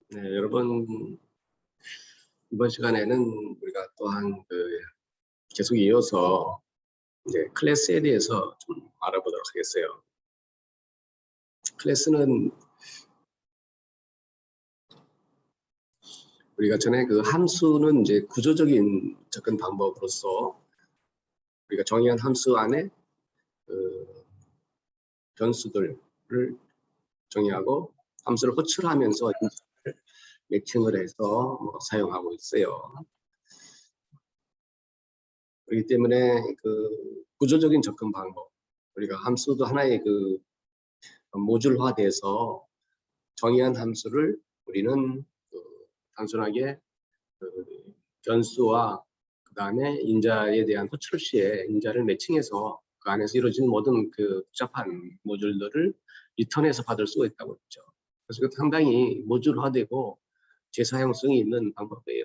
네, 여러분, 이번 시간에는 우리가 또한 계속 이어서 이제 클래스에 대해서 좀 알아보도록 하겠어요. 클래스는 우리가 전에 그 함수는 이제 구조적인 접근 방법으로서 우리가 정의한 함수 안에 그 변수들을 정의하고 함수를 호출하면서 매칭을 해서 사용하고 있어요. 그렇기 때문에 그 구조적인 접근 방법, 우리가 함수도 하나의 그 모듈화돼서 정의한 함수를 우리는 단순하게 변수와 그 다음에 인자에 대한 호출 시에 인자를 매칭해서 그 안에서 이루어지는 모든 그 복잡한 모듈들을 리턴해서 받을 수가 있다고 했죠. 그래서 상당히 모듈화되고 재사용성이 있는 방법이에요.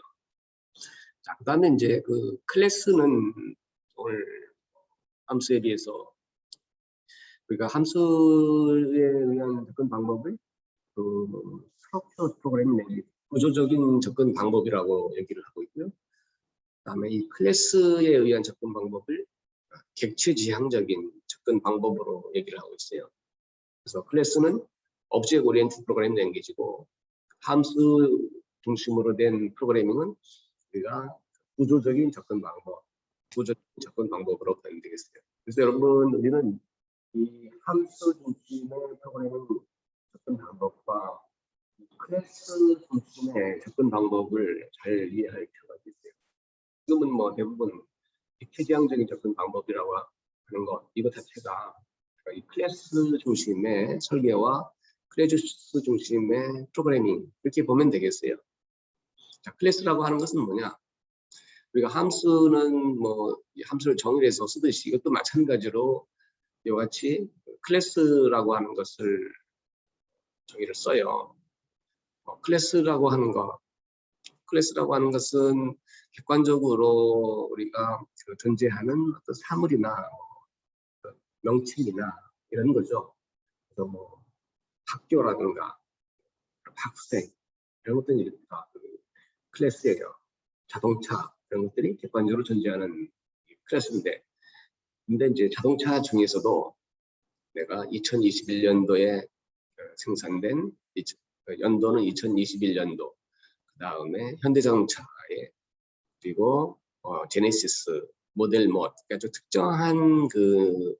자, 그 다음에 이제 그 클래스는 오늘 함수에 비해서 우리가 함수에 의한 접근 방법을 스트럭처 프로그래밍 랭귀지, 구조적인 접근 방법이라고 얘기를 하고 있고요. 그다음에 이 클래스에 의한 접근 방법을 객체지향적인 접근 방법으로 얘기를 하고 있어요. 그래서 클래스는 오브젝트 오리엔티드 프로그래밍 랭귀지고 함수 중심으로 된 프로그래밍은 우리가 구조적인 접근 방법, 구조적인 접근 방법으로 보면 되겠어요. 그래서 여러분, 우리는 이 함수 중심의 프로그래밍 접근 방법과 클래스 중심의 접근 방법을 잘 이해할 필요가 있어요. 지금은 뭐 대부분 객체지향적인 접근 방법이라고 하는 것, 이것 자체가 이 클래스 중심의 설계와 클래스 중심의 프로그래밍, 이렇게 보면 되겠어요. 자, 클래스라고 하는 것은 뭐냐? 우리가 함수는 뭐 함수를 정의해서 쓰듯이 이것도 마찬가지로 이와 같이 클래스라고 하는 것을 정의를 써요. 클래스라고 하는 것은 객관적으로 우리가 존재하는 어떤 사물이나 명칭이나 이런 거죠. 그래서 뭐 학교라든가 학생 이런 것들이 클래스예요. 자동차 이런 것들이 객관적으로 존재하는 클래스인데, 근데 이제 자동차 중에서도 내가 2021년도에 생산된 연도는 2021년도, 그 다음에 현대자동차에 그리고 제네시스 모델 뭐 그러니까 특정한 그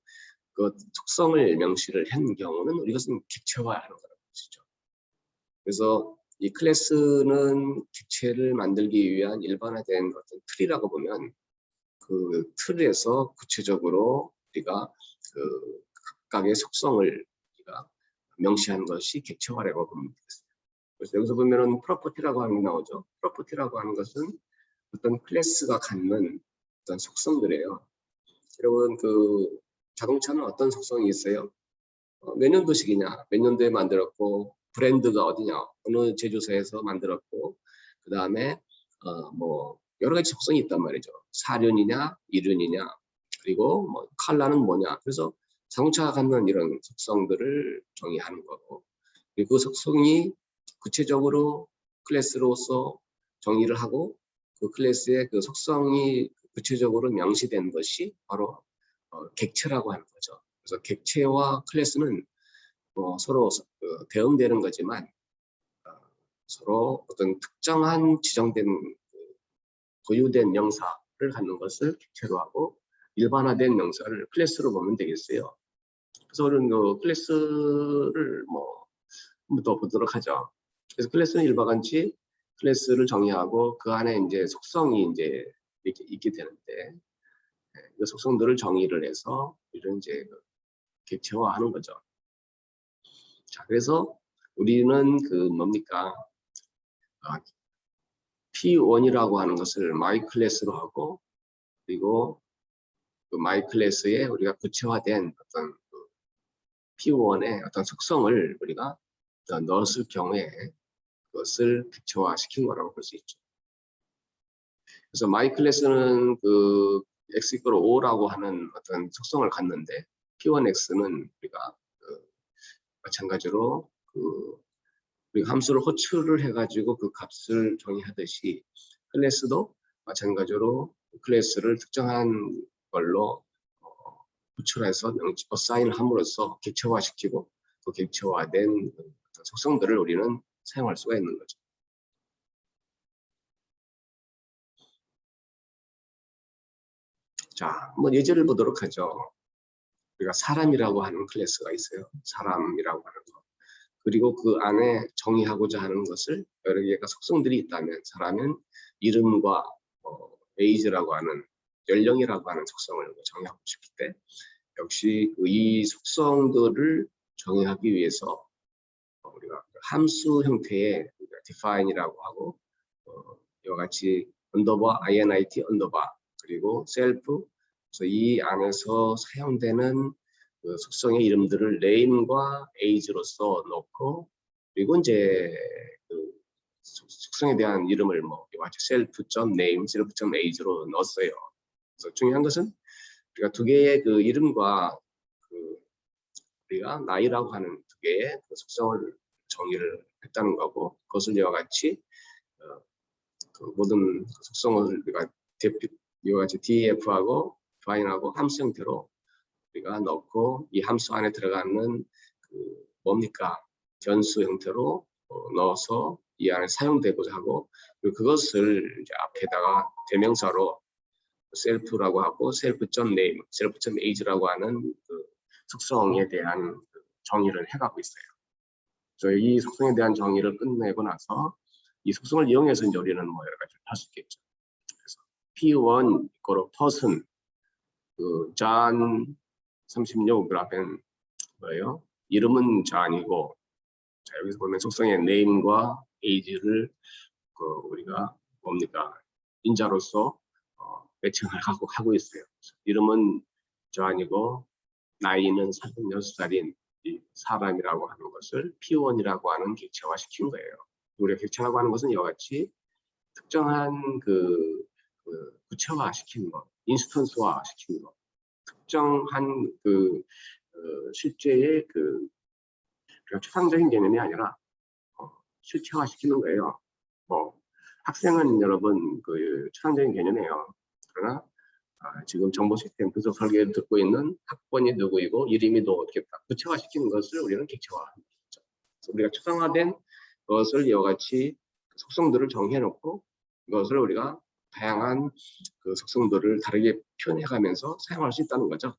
속성을 명시를 한 경우는 이것은 객체화하는 거라고 보시죠. 그래서 이 클래스는 객체를 만들기 위한 일반화된 어떤 틀이라고 보면 그 틀에서 구체적으로 우리가 그 각각의 속성을 우리가 명시한 것이 객체화라고 보면 되겠습니다. 그래서 여기서 보면은 프로퍼티라고 하는 게 나오죠. 프로퍼티라고 하는 것은 어떤 클래스가 갖는 어떤 속성들이에요. 여러분, 그 자동차는 어떤 속성이 있어요? 몇 년도식이냐, 몇 년도에 만들었고, 브랜드가 어디냐, 어느 제조사에서 만들었고, 그 다음에 뭐 여러 가지 속성이 있단 말이죠. 사륜이냐, 이륜이냐, 그리고 뭐 컬러는 뭐냐. 그래서 자동차가 갖는 이런 속성들을 정의하는 거고, 그리고 그 속성이 구체적으로 클래스로서 정의를 하고 그 클래스의 그 속성이 구체적으로 명시된 것이 바로 객체라고 하는 거죠. 그래서 객체와 클래스는 서로 대응되는 거지만 서로 어떤 특정한 지정된 고유된 명사를 갖는 것을 객체로 하고 일반화된 명사를 클래스로 보면 되겠어요. 그래서 우리는 그 클래스를 뭐 한번 더 보도록 하죠. 그래서 클래스는 일반같이 클래스를 정의하고 그 안에 이제 속성이 이제 이렇게 있게 되는데, 그 속성들을 정의를 해서 이런 이제 객체화하는 거죠. 자, 그래서 우리는 그 뭡니까? P1이라고 하는 것을 my 클래스로 하고, 그리고 그 my 클래스에 우리가 구체화된 어떤 P1의 어떤 속성을 우리가 넣었을 경우에 그것을 객체화시킨 거라고 볼 수 있죠. 그래서 my 클래스는 그 x = 5라고 하는 어떤 속성을 갖는데, P1x는 우리가 마찬가지로 그 우리가 함수를 호출을 해가지고 그 값을 정의하듯이 클래스도 마찬가지로 클래스를 특정한 걸로 호출해서 어사인을 함으로써 객체화시키고 그 객체화된 속성들을 우리는 사용할 수가 있는 거죠. 자, 한번 예제를 보도록 하죠. 우리가 사람이라고 하는 클래스가 있어요. 사람이라고 하는 거. 그리고 그 안에 정의하고자 하는 것을 여러 개가 속성들이 있다면 사람은 이름과 에이지라고 하는 연령이라고 하는 속성을 정의하고 싶을 때 역시 이 속성들을 정의하기 위해서 우리가 함수 형태의 define이라고 하고 이와 같이 언더바 init 언더바 그리고 셀프 그래서 이 안에서 사용되는 그 속성의 이름들을 name과 age로서 넣고 그리고 이제 그 속성에 대한 이름을 뭐 self.name, self.age로 넣었어요. 그래서 중요한 것은 우리가 두 개의 그 이름과 그 우리가 나이라고 하는 두 개의 그 속성을 정의를 했다는 거고 그것을 이와 같이 그 모든 속성을 우리가 이와 같이 def하고 define하고 함수 형태로 우리가 넣고 이 함수 안에 들어가는 그 뭡니까 변수 형태로 넣어서 이 안에 사용되고자 하고 그리고 그것을 이제 앞에다가 대명사로 셀프라고 하고 self.name, self.age라고 하는 그 속성에 대한 그 정의를 해가고 있어요. 그래서 이 속성에 대한 정의를 끝내고 나서 이 속성을 이용해서 이제 우리는 뭐 여러 가지를 할 수 있겠죠. 그래서 P1 이거로 person 그 John 36 그라펜 뭐예요? 이름은 John이고 자 여기서 보면 속성의 name과 age를 그 우리가 뭡니까 인자로서 매칭을 하고 있어요. 이름은 John이고 나이는 36살인 이 사람이라고 하는 것을 P1이라고 하는 객체화 시킨 거예요. 우리가 객체라고 하는 것은 이와 같이 특정한 그 구체화 시키는 것, 인스턴스화 시키는 것, 특정한 그 실제의 그 추상적인 개념이 아니라 실체화 시키는 거예요. 뭐 학생은 여러분 그 추상적인 개념이에요. 그러나 지금 정보 시스템 분석 설계를 듣고 있는 학번이 누구이고 이름이 어떻겠다. 구체화시키는 것을 우리는 객체화하는 거죠. 그래서 우리가 추상화된 것을 이와 같이 속성들을 정해놓고 이것을 우리가 다양한 그 속성들을 다르게 표현해가면서 사용할 수 있다는 거죠.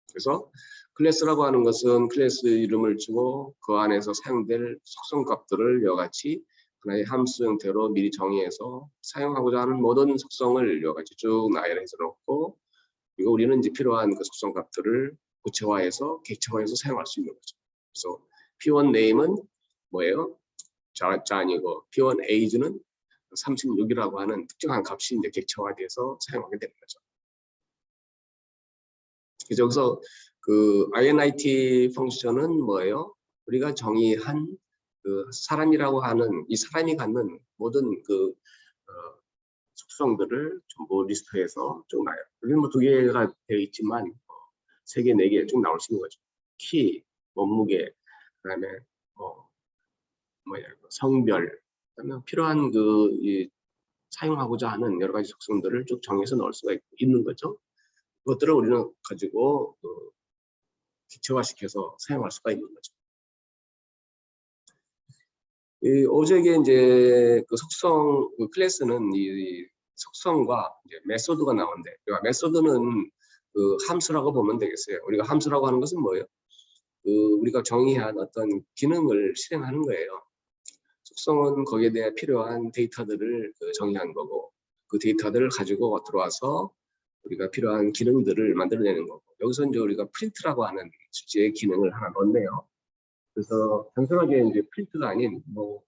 그래서 클래스라고 하는 것은 클래스 이름을 주고 그 안에서 사용될 속성 값들을 이와 같이 하나의 함수 형태로 미리 정의해서 사용하고자 하는 모든 속성을 이와 같이 쭉 나열해서 놓고 그리고 우리는 이제 필요한 그 속성 값들을 구체화해서 객체화해서 사용할 수 있는 거죠. 그래서 P1 name은 뭐예요? John이고 P1 age는 36이라고 하는 특정한 값이 이제 객체화돼서 사용하게 되는 거죠. 그래서 여기서 그 init 펑션은 뭐예요? 우리가 정의한 그 사람이라고 하는 이 사람이 갖는 모든 그 속성들을 전부 리스트해서 쭉 나요. 여기 뭐 두 개가 되어 있지만 세 개, 네 개 쭉 나올 수 있는 거죠. 키, 몸무게, 그다음에 성별, 그다음에 필요한 그 사용하고자 하는 여러 가지 속성들을 쭉 정해서 넣을 수가 있는 거죠. 그것들을 우리는 가지고 기체화시켜서 사용할 수가 있는 거죠. 이 오젝의 이제 그 속성, 그 클래스는 이 속성과 이제 메소드가 나오는데, 그러니까 메소드는 그 함수라고 보면 되겠어요. 우리가 함수라고 하는 것은 뭐예요? 우리가 정의한 어떤 기능을 실행하는 거예요. 속성은 거기에 대해 필요한 데이터들을 정의한 거고, 그 데이터들을 가지고 들어와서 우리가 필요한 기능들을 만들어내는 거고, 여기서 이제 우리가 프린트라고 하는 실제 기능을 하나 넣었네요. 그래서 단순하게 이제 프린트가 아닌 뭐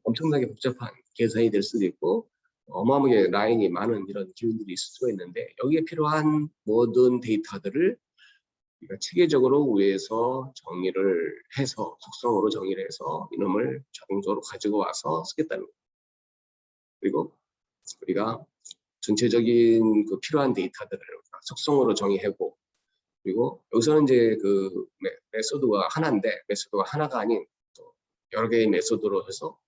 엄청나게 복잡한 계산이 될 수도 있고 어마어마하게 라인이 많은 이런 기능들이 있을 수가 있는데 여기에 필요한 모든 데이터들을 우리가 체계적으로 위에서 정의를 해서 속성으로 정의를 해서 이놈을 자동적으로 가지고 와서 쓰겠다는 거예요. 그리고 우리가 전체적인 그 필요한 데이터들을 속성으로 정의하고 그리고 여기서는 이제 그 메소드가 하나인데 메소드가 하나가 아닌 또 여러 개의 메소드로 해서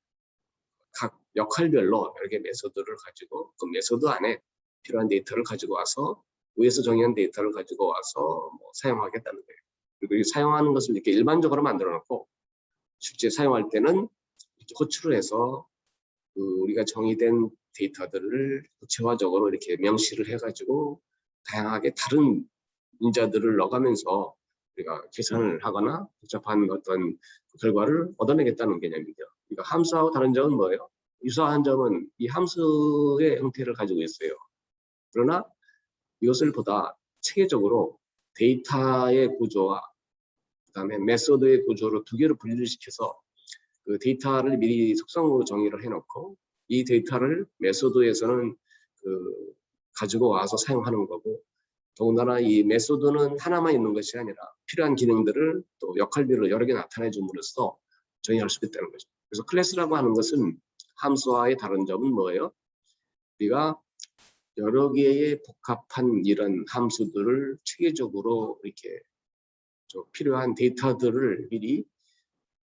각 역할별로 여러 개의 메소드를 가지고 그 메소드 안에 필요한 데이터를 가지고 와서 위에서 정의한 데이터를 가지고 와서 뭐 사용하겠다는 거예요. 그리고 이 사용하는 것을 이렇게 일반적으로 만들어 놓고 실제 사용할 때는 호출을 해서 그 우리가 정의된 데이터들을 구체화적으로 이렇게 명시를 해가지고 다양하게 다른 문자들을 넣어가면서 우리가 계산을 하거나 복잡한 어떤 결과를 얻어내겠다는 개념이죠. 그러니까 함수하고 다른 점은 뭐예요? 유사한 점은 이 함수의 형태를 가지고 있어요. 그러나 이것을 보다 체계적으로 데이터의 구조와 그다음에 메소드의 구조로 두 개를 분리를 시켜서 그 데이터를 미리 속성으로 정의를 해놓고 이 데이터를 메소드에서는 그 가지고 와서 사용하는 거고 더군다나 이 메소드는 하나만 있는 것이 아니라 필요한 기능들을 또 역할별로 여러 개 나타내 줌으로써 정의할 수 있다는 거죠. 그래서 클래스라고 하는 것은 함수와의 다른 점은 뭐예요? 우리가 여러 개의 복합한 이런 함수들을 체계적으로 이렇게 좀 필요한 데이터들을 미리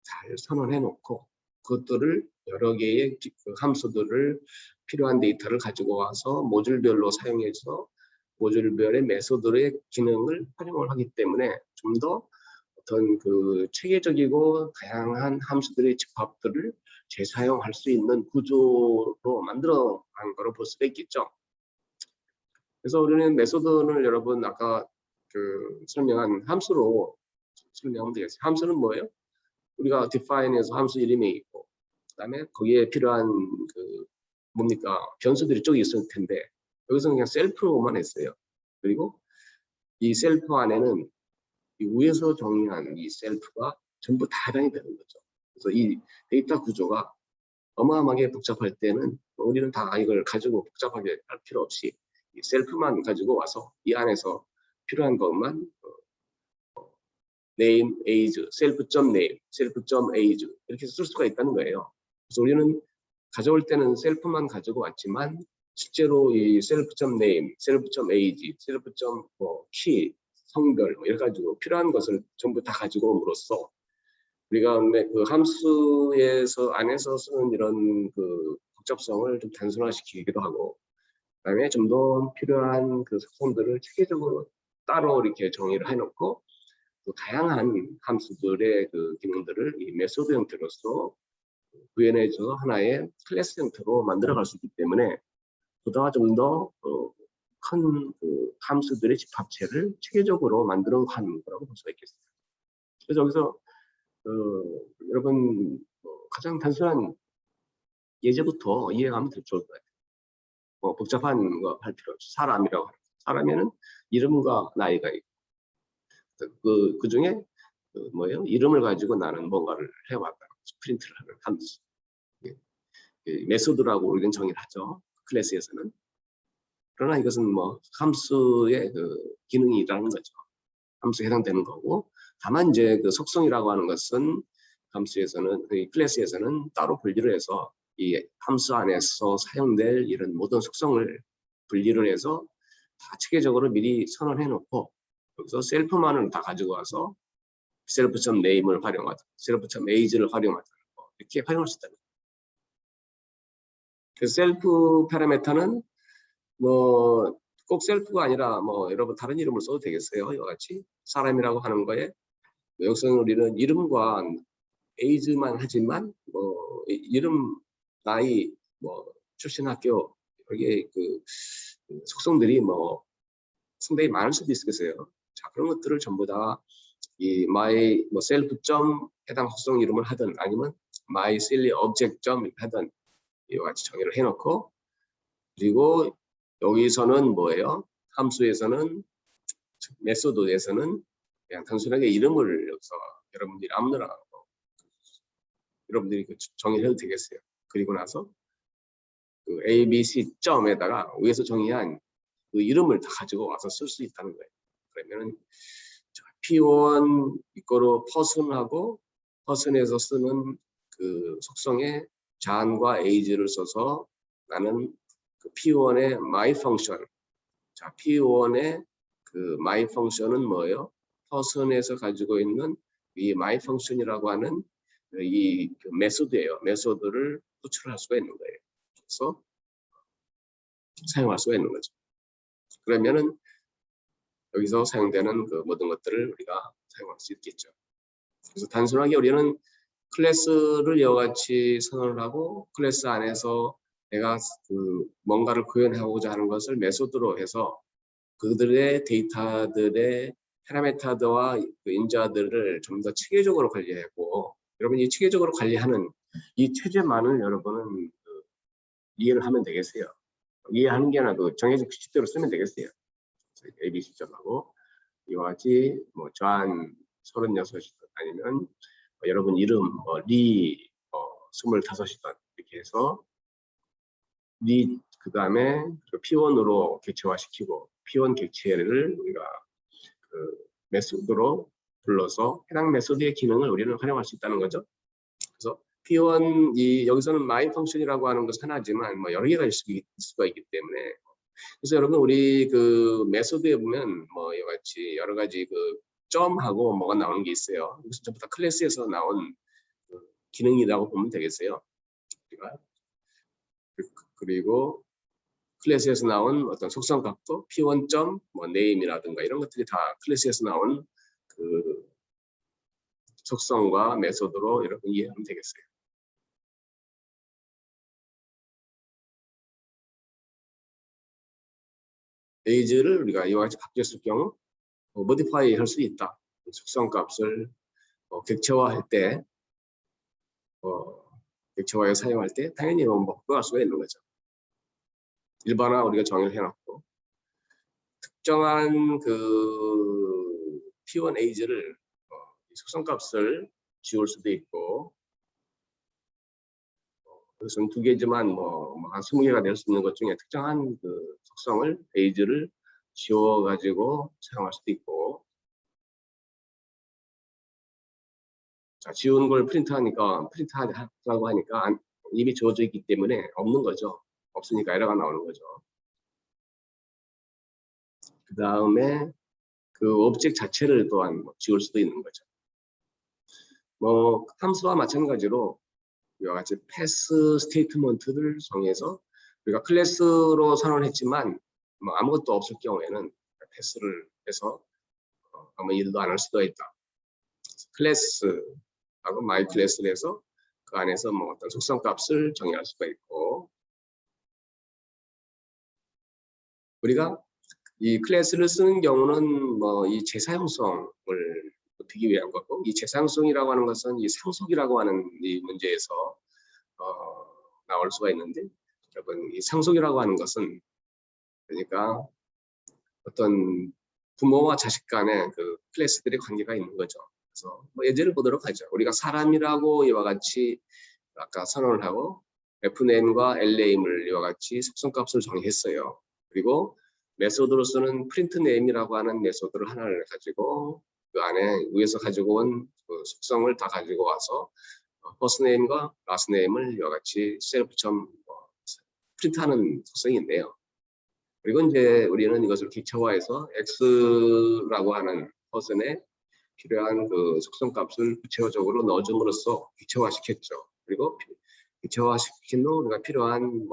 잘 선언해 놓고 그것들을 여러 개의 그 함수들을 필요한 데이터를 가지고 와서 모듈별로 사용해서 모듈별의 메소드의 기능을 활용을 하기 때문에 좀 더 어떤 그 체계적이고 다양한 함수들의 집합들을 재사용할 수 있는 구조로 만들어 간 거로 볼 수가 있겠죠. 그래서 우리는 메소드는 여러분 아까 그 설명한 함수로 설명하면 되겠어요. 함수는 뭐예요? 우리가 define에서 함수 이름이 있고 그다음에 거기에 필요한 그 뭡니까 변수들이 쪽이 있을 텐데 여기서는 그냥 셀프로만 했어요. 그리고 이 셀프 안에는 이 위에서 정의한 이 셀프가 전부 다 해당이 되는 거죠. 그래서 이 데이터 구조가 어마어마하게 복잡할 때는 우리는 다 이걸 가지고 복잡하게 할 필요 없이 이 셀프만 가지고 와서 이 안에서 필요한 것만 name, age, self.name, self.age 이렇게 쓸 수가 있다는 거예요. 그래서 우리는 가져올 때는 셀프만 가지고 왔지만 실제로 이 self.name, self.age, self.key, 성별 뭐 이래 가지고 필요한 것을 전부 다 가지고 옴으로써 우리가 그 함수에서 안에서 쓰는 이런 그 복잡성을 좀 단순화시키기도 하고 그다음에 좀 더 필요한 그 속성들을 체계적으로 따로 이렇게 정의를 해놓고 또 다양한 함수들의 그 기능들을 이 메소드 형태로서 구현해서 하나의 클래스 형태로 만들어갈 수 있기 때문에 보다 좀 더 큰 그 함수들의 집합체를 체계적으로 만들어 가는 거라고 볼 수가 있겠습니다. 그래서 여기서 여러분 가장 단순한 예제부터 이해하면 더 좋을 것 같아요. 복잡한 거 할 필요 없이 사람이라고 하는 사람에는 이름과 나이가 있고 그 중에 뭐예요? 이름을 가지고 나는 뭔가를 해왔다. 프린트를 하는 함수. 메소드라고 우리는 정의를 하죠. 클래스에서는. 그러나 이것은 뭐 함수의 그 기능이라는 거죠. 함수에 해당되는 거고 다만 이제 그 속성이라고 하는 것은 함수에서는 그 클래스에서는 따로 분리를 해서 이 함수 안에서 사용될 이런 모든 속성을 분리를 해서 다 체계적으로 미리 선언해 놓고 여기서 셀프만을 다 가지고 와서 self.name을 활용하든 self.age를 활용하든 이렇게 활용할 수 있다는 거예요. 그래서 셀프 파라미터는 뭐 꼭 셀프가 아니라 뭐 여러분 다른 이름을 써도 되겠어요. 이와 같이 사람이라고 하는 거에 여기서는 우리는 이름과 에이즈만 하지만 뭐 이름, 나이, 뭐 출신 학교 여기에 그 속성들이 뭐 상당히 많을 수도 있겠어요. 자 그런 것들을 전부 다 이 my 뭐 셀프 점 해당 속성 이름을 하든 아니면 my silly object 점 하든 이와 같이 정의를 해놓고 그리고 여기서는 뭐예요? 함수에서는 메소드에서는 그냥 단순하게 이름을 여기서 여러분들이 아무나 여러분들이 정의를 해도 되겠어요. 그리고 나서 그 A, B, C 점에다가 위에서 정의한 그 이름을 다 가지고 와서 쓸 수 있다는 거예요. 그러면은 P1 이거로 person하고 person에서 쓰는 그 속성의 John과 age를 써서 나는 그 P1의 my function. 자, P1의 그 my function은 뭐예요? person에서 가지고 있는 이 my function이라고 하는 이 메소드예요. 메소드를 도출할 수가 있는 거예요. 그래서 사용할 수가 있는 거죠. 그러면은 여기서 사용되는 그 모든 것들을 우리가 사용할 수 있겠죠. 그래서 단순하게 우리는 클래스를 이와 같이 선언을 하고 클래스 안에서 내가 그 뭔가를 구현하고자 하는 것을 메소드로 해서 그들의 데이터들의 파라미터와 그 인자들을 좀 더 체계적으로 관리하고, 여러분 이 체계적으로 관리하는 이 체제만을 여러분은 그 이해를 하면 되겠어요. 이해하는 게 아니라 그 정해진 규칙대로 쓰면 되겠어요. ABC점하고 이와 같이 뭐 저한 36이든 아니면 여러분 이름 리 25이든 이렇게 해서 리 그 다음에 P1으로 객체화시키고 P1 객체를 우리가 그 메소드로 불러서 해당 메소드의 기능을 우리는 활용할 수 있다는 거죠. 그래서 P1 여기서는 마인 펑션이라고 하는 것은 하나지만 뭐 여러 개가 있을 수가 있기 때문에, 그래서 여러분 우리 그 메소드에 보면 뭐 이와 같이 여러 가지 그 점하고 뭐가 나오는 게 있어요. 그래서 전부 다 클래스에서 나온 그 기능이라고 보면 되겠어요. 그리고 클래스에서 나온 어떤 속성값도 P1 점 뭐 name이라든가 이런 것들이 다 클래스에서 나온 그 속성과 메소드로 여러분 이해하면 되겠어요. 에이즈를 우리가 이와 같이 바뀌었을 경우 모디파이 할 수 있다. 속성값을 객체화할 때 객체화에 사용할 때 당연히 뭐 바꿔갈 수가 있는 거죠. 일반화 우리가 정의를 해놨고, 특정한 그 P1 에이즈를 속성값을 지울 수도 있고, 그것은 두 개지만 한 20개가 될 수 있는 것 중에 특정한 그 속성을 에이즈를 지워 가지고 사용할 수도 있고, 자, 지운 걸 프린트하라고 하니까 이미 지워져 있기 때문에 없는 거죠. 없으니까 에러가 나오는 거죠. 그 다음에 그 오브젝트 자체를 또한 지울 수도 있는 거죠. 함수와 마찬가지로 이와 같이 패스 스테이트먼트를 정해서 우리가 클래스로 선언했지만 아무것도 없을 경우에는 패스를 해서 아무 일도 안 할 수도 있다. 클래스하고 마이 클래스를 해서 그 안에서 어떤 속성 값을 정의할 수가 있고, 우리가 이 클래스를 쓰는 경우는 이 재사용성을 높이기 위한 거고, 이 재사용성이라고 하는 것은 이 상속이라고 하는 이 문제에서 나올 수가 있는데, 여러분 이 상속이라고 하는 것은 그러니까 어떤 부모와 자식 간의 그 클래스들의 관계가 있는 거죠. 그래서 예제를 보도록 하죠. 우리가 사람이라고 이와 같이 아까 선언을 하고 fname과 lname을 이와 같이 속성값을 정의했어요. 그리고 메소드로서는 printname이라고 하는 메소드를 하나를 가지고 그 안에 위에서 가지고 온 그 속성을 다 가지고 와서 firstname과 lastname을 이와 같이 self 프린트하는 속성이 있네요. 그리고 이제 우리는 이것을 객체화해서 x라고 하는 퍼슨에 필요한 그 속성값을 구체적으로 넣어줌으로써 객체화시켰죠. 그리고 객체화시킨 후 우리가 필요한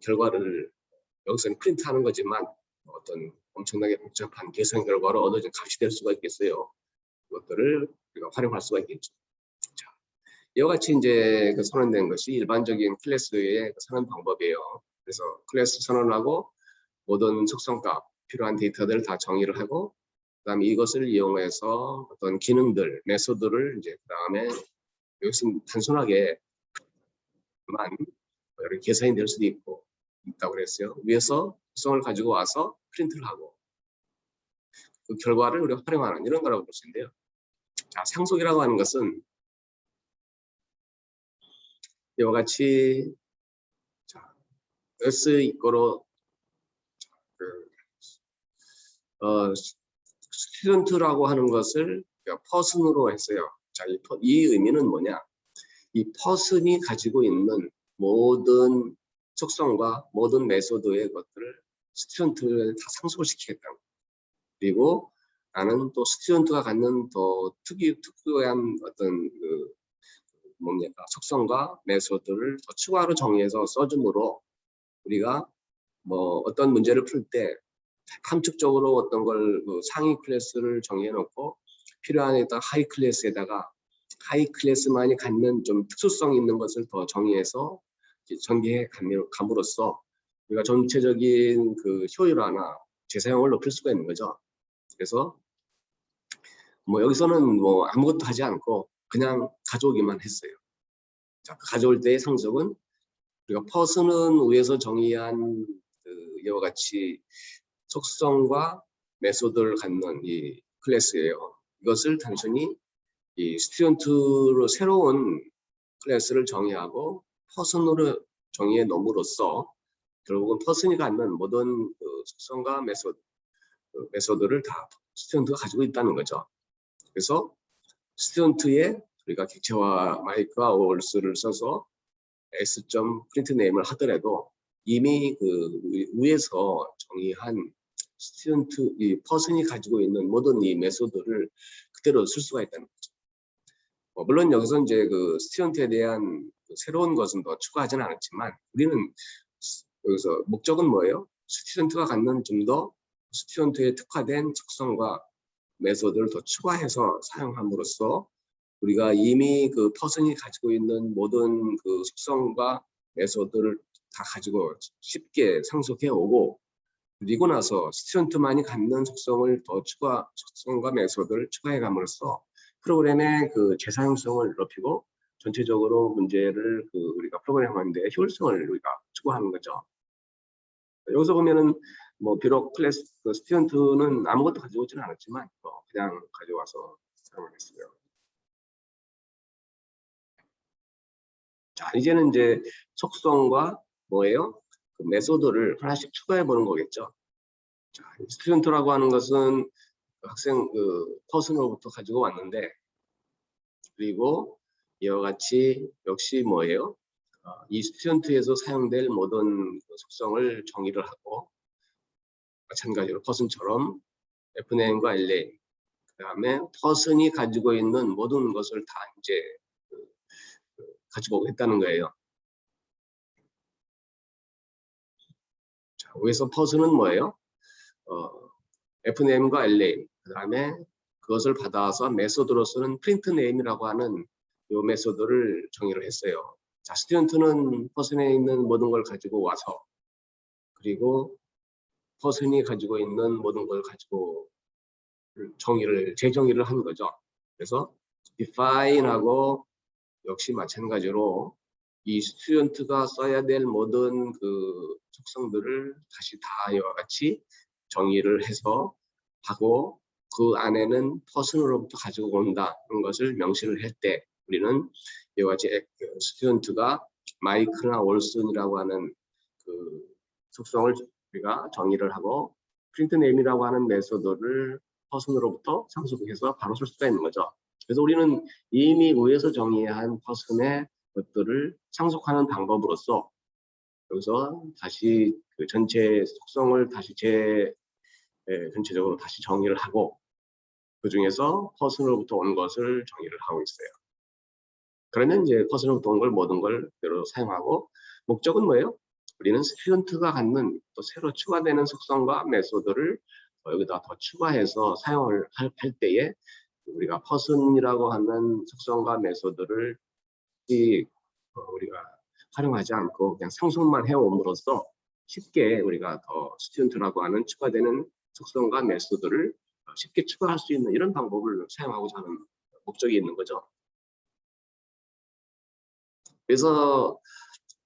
결과를 여기서는 프린트하는 거지만 어떤 엄청나게 복잡한 계산 결과로 얻어진 값이 될 수가 있겠어요. 그것들을 우리가 활용할 수가 있겠죠. 자, 이와 같이 이제 그 선언된 것이 일반적인 클래스의 선언 방법이에요. 그래서 클래스 선언하고 모든 속성값, 필요한 데이터들을 다 정의를 하고, 그다음에 이것을 이용해서 어떤 기능들, 메소드를 이제 그다음에 여기서 단순하게만 여러 계산이 될 수도 있다고 그랬어요. 위에서 속성을 가지고 와서 프린트를 하고 그 결과를 우리가 활용하는 이런 거라고 볼 수 있는데요. 자, 상속이라고 하는 것은 이와 같이 S 이거로 스튜던트라고 하는 것을 퍼슨으로 했어요. 자, 이 의미는 뭐냐? 이 퍼슨이 가지고 있는 모든 속성과 모든 메소드의 것들을 스튜던트를 다 상속을 시키겠다. 그리고 나는 또 스튜던트가 갖는 더 특유한 어떤 그 뭡니까? 속성과 메소드를 더 추가로 정의해서 써줌으로 우리가 뭐 어떤 문제를 풀 때 함축적으로 어떤 걸 상위 클래스를 정해 놓고 필요한 에다 하이 클래스에다가 하이 클래스만이 갖는 좀 특수성 있는 것을 더 정의해서 전개해 감으로써 우리가 전체적인 그 효율화나 재사용을 높일 수가 있는 거죠. 그래서 뭐 여기서는 뭐 아무것도 하지 않고 그냥 가져오기만 했어요. 자, 가져올 때의 상속은 우리가 퍼스는 위에서 정의한 이와 같이 속성과 메소드를 갖는 이 클래스예요. 이것을 단순히 이 스튜던트로 새로운 클래스를 정의하고 퍼슨으로 정의해 놓음으로써 결국은 퍼슨이 갖는 모든 속성과 메소드를 다 스튜던트가 가지고 있다는 거죠. 그래서 스튜던트의 우리가 객체화 마이크와 올스를 써서 s 프린트 네임을 하더라도 이미 그 위에서 정의한 스튜던트 이 퍼슨이 가지고 있는 모든 이 메소드를 그대로 쓸 수가 있다는 거죠. 물론 여기서 이제 그 스튜던트에 대한 새로운 것은 더 추가하지는 않았지만 우리는 여기서 목적은 뭐예요? 스튜던트가 갖는 좀 더 스튜던트에 특화된 속성과 메소드를 더 추가해서 사용함으로써 우리가 이미 그 퍼슨이 가지고 있는 모든 그 속성과 메소드를 다 가지고 쉽게 상속해 오고 그리고 나서 스튜던트만이 갖는 속성을 더 속성과 메소드를 추가해 감으로써 프로그램의 그 재사용성을 높이고 전체적으로 문제를 우리가 프로그램하는 데 효율성을 우리가 추구하는 거죠. 여기서 보면은 뭐 비록 클래스 스튜던트는 아무것도 가지고 오지는 않았지만 그냥 가져와서 사용을 했어요. 자, 이제는 이제 속성과 뭐예요? 그 메소드를 하나씩 추가해 보는 거겠죠. 자, 스튜던트라고 하는 것은 학생 퍼슨으로부터 가지고 왔는데 그리고 이와 같이 역시 뭐예요? 이 스튜던트에서 사용될 모든 속성을 정의를 하고 마찬가지로 퍼슨처럼 FNAM과 LA 그 다음에 퍼슨이 가지고 있는 모든 것을 다 이제 가지고 오겠다는 거예요. 자, 여기서 퍼슨은 뭐예요? FNAM과 LA 그 다음에 그것을 받아서 메소드로서는 프린트 네임이라고 하는 이 메소드를 정의를 했어요. 자, 스튜던트는 퍼슨에 있는 모든 걸 가지고 와서 그리고 퍼슨이 가지고 있는 모든 걸 가지고 재정의를 한 거죠. 그래서 define하고 역시 마찬가지로 이 스튜던트가 써야 될 모든 그 속성들을 다시 다 이와 같이 정의를 해서 하고 그 안에는 퍼슨으로부터 가지고 온다는 것을 명시를 할 때 우리는 이와 같이 스튜던트가 마이크나 올슨이라고 하는 그 속성을 우리가 정의를 하고 프린트 네임이라고 하는 메소드를 퍼슨으로부터 상속해서 바로 쓸 수가 있는 거죠. 그래서 우리는 이미 위에서 정의한 퍼슨의 것들을 상속하는 방법으로서 여기서 다시 그 전체 속성을 다시 전체적으로 다시 정의를 하고 그 중에서 퍼슨으로부터 온 것을 정의를 하고 있어요. 그러면 이제 퍼슨으로부터 온 걸 모든 걸 그대로 사용하고 목적은 뭐예요? 우리는 스튜던트가 갖는 또 새로 추가되는 속성과 메소드를 여기다 더 추가해서 사용을 할 때에 우리가 퍼슨이라고 하는 속성과 메소드를 우리가 활용하지 않고 그냥 상속만 해옴으로써 쉽게 우리가 더 스튜던트라고 하는 추가되는 속성과 메소드를 쉽게 추가할 수 있는 이런 방법을 사용하고자 하는 목적이 있는 거죠. 그래서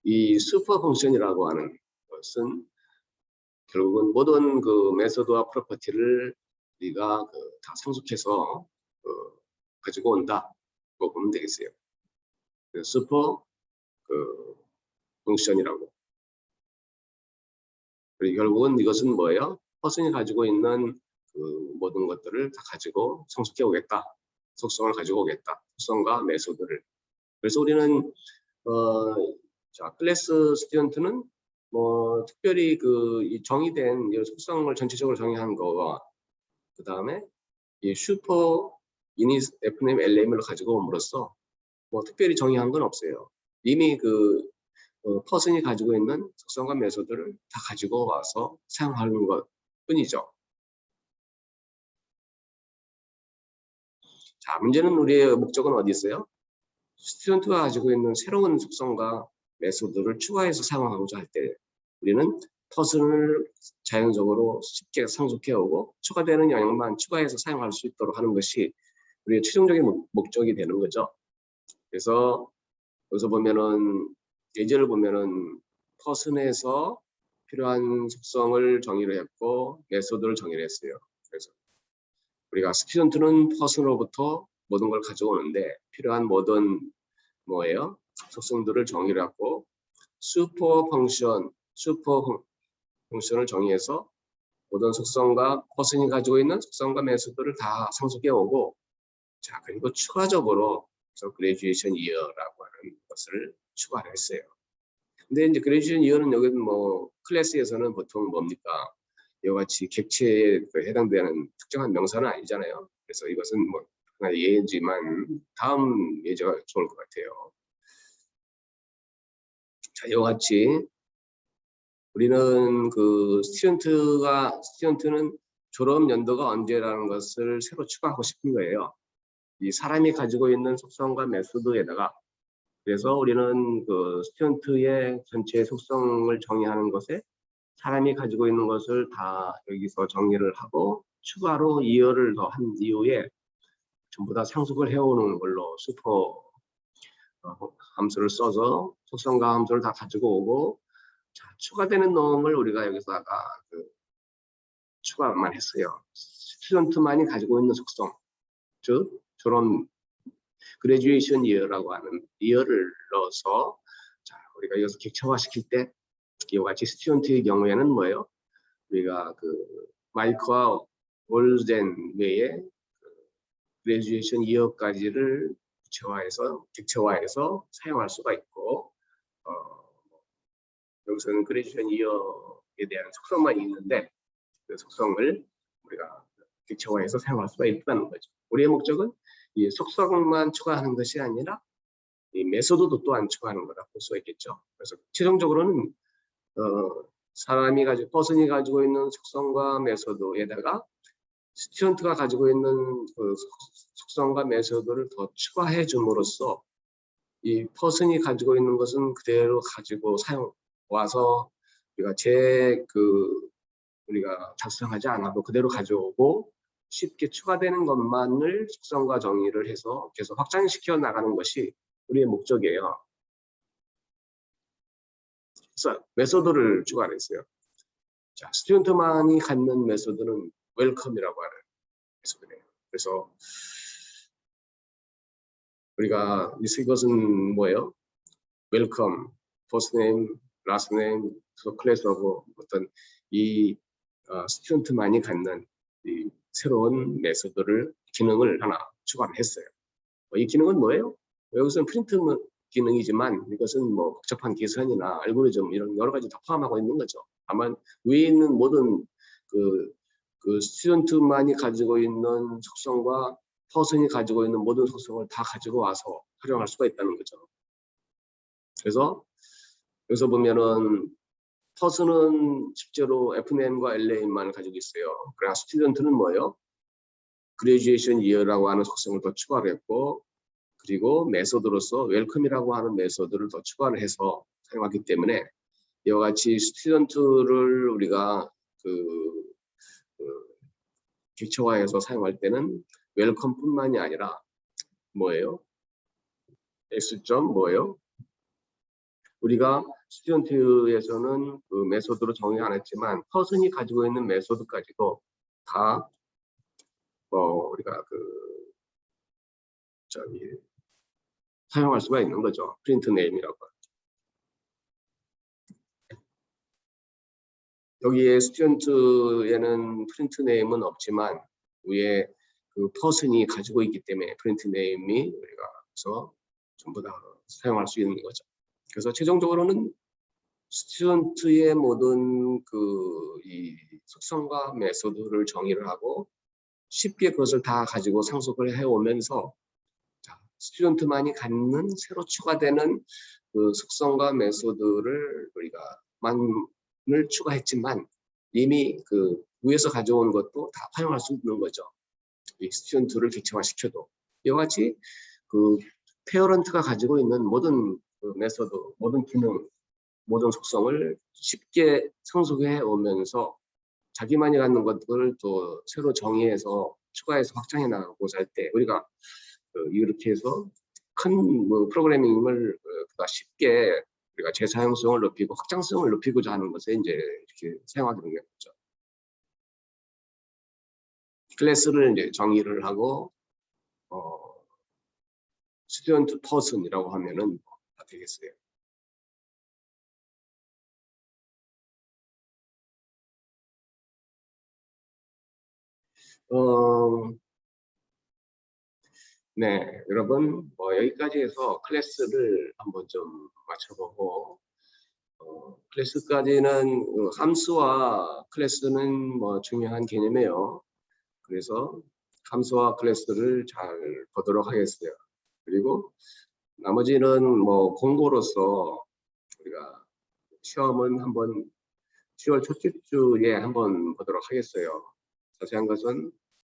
이 슈퍼 펑션이라고 하는 것은 결국은 모든 그 메소드와 프로퍼티를 우리가 다 상속해서 가지고 온다고 보면 되겠어요. 슈퍼 펑션이라고. 그리고 결국은 이것은 뭐예요? 퍼슨이 가지고 있는 그 모든 것들을 다 가지고 성숙해 오겠다. 속성을 가지고 오겠다. 속성과 메소드를. 그래서 우리는 자, 클래스 스튜던트는 뭐 특별히 이 정의된 이 속성을 전체적으로 정의한 거와 그 다음에 이 슈퍼 이닛 FNAM LM을 가지고 옴으로써 뭐 특별히 정의한 건 없어요. 이미 그 퍼슨이 가지고 있는 속성과 메소드를 다 가지고 와서 사용하는 것 뿐이죠. 자, 문제는 우리의 목적은 어디 있어요? 스튜던트가 가지고 있는 새로운 속성과 메소드를 추가해서 사용하고자 할 때 우리는 퍼슨을 자연적으로 쉽게 성숙해 오고 추가되는 영역만 추가해서 사용할 수 있도록 하는 것이 우리의 최종적인 목적이 되는 거죠. 그래서 여기서 보면은 예제를 보면은 퍼슨에서 필요한 속성을 정의를 했고 메소드를 정의를 했어요. 그래서 우리가 스튜던트는 퍼슨으로부터 모든 걸 가져오는데 필요한 모든 뭐예요? 속성들을 정의를 하고 슈퍼 펑션을 정의해서 모든 속성과 퍼슨이 가지고 있는 속성과 메소드를 다 성숙해 오고 자 그리고 추가적으로 그레듀에이션 이어라고 하는 것을 추가를 했어요. 근데 이제 그레듀에이션 이어는 여기 뭐 클래스에서는 보통 뭡니까? 이와 같이 객체에 해당되는 특정한 명사는 아니잖아요. 그래서 이것은 뭐 하나의 예지만 다음 예제가 좋을 것 같아요. 자, 이와 같이 우리는 그 스튜던트는 졸업 연도가 언제라는 것을 새로 추가하고 싶은 거예요. 이 사람이 가지고 있는 속성과 메소드에다가 그래서 우리는 그 스튜던트의 전체 속성을 정의하는 것에 사람이 가지고 있는 것을 다 여기서 정리를 하고 추가로 이어를 더 한 이후에 전부 다 상속을 해오는 걸로 슈퍼 함수를 써서 속성과 함수를 다 가지고 오고 자, 추가되는 놈을 우리가 여기서다가 추가만 했어요. 스튜던트만이 가지고 있는 속성, 즉 저런 그레듀에이션 이어라고 하는 이어를 넣어서 자, 우리가 여기서 객체화시킬 때 이와 같이 스튜던트의 경우에는 뭐예요? 우리가 그 마이크와 월젠 외에 그레듀에이션 이어까지를 객체화해서 사용할 수가 있고 여기서는 그레듀에이션 이어에 대한 속성만 있는데 그 속성을 우리가 객체화해서 사용할 수가 있다는 거죠. 우리의 목적은 이 속성만 추가하는 것이 아니라 이 메소드도 또한 추가하는 거다 볼 수가 있겠죠. 그래서 최종적으로는 퍼슨이 가지고 있는 속성과 메소드에다가 스튜던트가 가지고 있는 그 속성과 메소드를 더 추가해 줌으로써 이 퍼슨이 가지고 있는 것은 그대로 가지고 와서 우리가 작성하지 않아도 그대로 가져오고 쉽게 추가되는 것만을 속성과 정의를 해서 계속 확장시켜 나가는 것이 우리의 목적이에요. 그래서 메소드를 추가했어요. 자, 스튜던트만이 갖는 메소드는 웰컴이라고 하는 메소드예요. 그래서 우리가 이것은 뭐예요? 웰컴, 퍼스트 네임, 라스트 네임, 클래스하고 어떤 이 스튜던트만이 갖는 이 새로운 메소드를 기능을 하나 추가를 했어요. 이 기능은 뭐예요? 여기서는 프린트 기능이지만 이것은 뭐 복잡한 계산이나 알고리즘 이런 여러 가지 다 포함하고 있는 거죠. 다만 위에 있는 모든 그 스튜던트만이 가지고 있는 속성과 퍼슨이 가지고 있는 모든 속성을 다 가지고 와서 활용할 수가 있다는 거죠. 그래서 여기서 보면은 퍼슨은 실제로 FNM과 LA만 가지고 있어요. 그러나 스튜던트는 뭐예요? 그레듀에이션 이어라고 하는 속성을 더 추가를 했고 그리고 메소드로서 웰컴이라고 하는 메소드를 더 추가를 해서 사용하기 때문에 이와 같이 스튜던트를 우리가 객체화해서 사용할 때는 웰컴뿐만이 아니라 뭐예요? X점 뭐예요? 우리가 스튜던트에서는 그 메소드로 정의 안 했지만 퍼슨이 가지고 있는 메소드까지도 다 우리가 사용할 수가 있는 거죠. 프린트 네임이라고. 여기에 스튜던트에는 프린트 네임은 없지만 위에 그 퍼슨이 가지고 있기 때문에 프린트 네임이 우리가 그래서 전부 다 사용할 수 있는 거죠. 그래서 최종적으로는 스튜던트의 모든 이 속성과 메소드를 정의를 하고 쉽게 그것을 다 가지고 상속을 해오면서 자, 스튜던트만이 갖는 새로 추가되는 그 속성과 메소드를 우리가 만을 추가했지만 이미 그 위에서 가져온 것도 다 활용할 수 있는 거죠. 이 스튜던트를 객체화시켜도 이와 같이 그 페어런트가 가지고 있는 모든 그 메소드, 모든 기능, 모든 속성을 쉽게 성숙해 오면서 자기만이 갖는 것들을 또 새로 정의해서 추가해서 확장해 나가고자 할 때 우리가 이렇게 해서 큰 뭐 프로그래밍을 쉽게 우리가 재사용성을 높이고 확장성을 높이고자 하는 것에 이제 이렇게 사용하게 된 거죠. 클래스를 이제 정의를 하고 스튜던트 퍼슨이라고 하면은 다 되겠어요. 네, 여러분 여기까지 해서 클래스를 한번 좀 맞춰보고 클래스까지는 함수와 클래스는 뭐 중요한 개념이에요. 그래서 함수와 클래스를 잘 보도록 하겠어요. 그리고 나머지는 뭐 공고로서 우리가 시험은 한번 10월 첫째 주에 한번 보도록 하겠어요. 자세한 것은